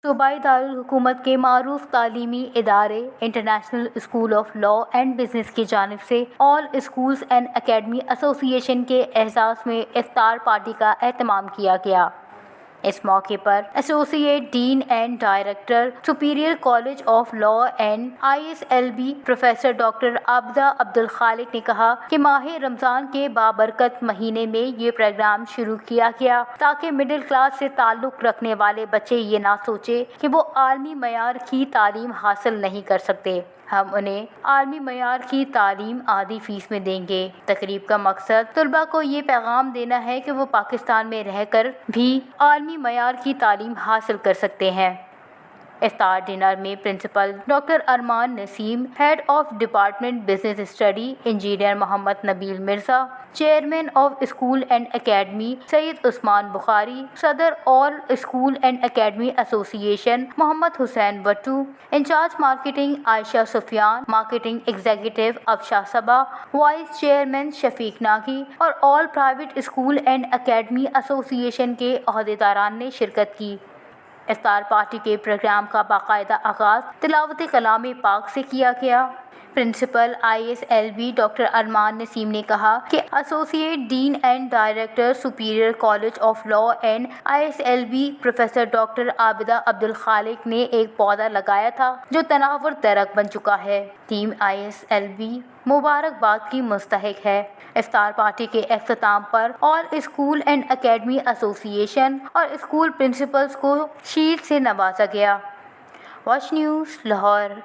صوبائی دارالحکومت کے معروف تعلیمی ادارے international school of law and business کی جانب سے آل schools and academy association کے اعزاز میں افطار پارٹی کا اہتمام کیا گیا۔ اس موقع پر associate dean and director superior college of law and ISLB professor doctor Abida Abdul Khaliq نے کہا کہ ماہ رمضان کے بابرکت مہینے میں یہ پروگرام شروع کیا گیا تاکہ مڈل کلاس سے تعلق رکھنے والے بچے یہ نہ سوچیں کہ وہ عالمی معیار کی تعلیم حاصل نہیں کر سکتے، ہم انہیں عالمی معیار کی تعلیم آدھی فیس میں دیں گے۔ تقریب کا مقصد طلباء کو یہ پیغام دینا ہے کہ وہ پاکستان میں رہ کر بھی عالمی معیار کی تعلیم حاصل کر سکتے ہیں۔ افطار ڈنر میں principal doctor Arman Naseem, head of department business study engineer Muhammad Nabeel Mirza, chairman of school and academy Syed Usman Bukhari, صدر all school and academy association Muhammad Hussain Wattoo, incharge marketing Ayesha Sufyan, marketing executive Afsha Saba, vice chairman Shafiq Nagi اور all private school and academy association کے عہدیداران نے شرکت کی۔ افطار party کے programme کا باقاعدہ آغاز تلاوت کلام پاک سے کیا گیا۔ Principal ISLB doctor Arman Naseem نے کہا کہ associate dean and director superior college of law and ISLB professor doctor Abida Abdul Khaliq نے ایک پودا لگایا تھا جو تناور درخت بن چکا ہے۔ ٹیم ISLB مبارکباد کی مستحق ہے۔ افطار پارٹی کے اختتام پر آل اسکول اینڈ اکیڈمی ایسوسی ایشن اور اسکول پرنسپلز کو شیلڈ سے نوازا گیا۔ Watch news Lahore.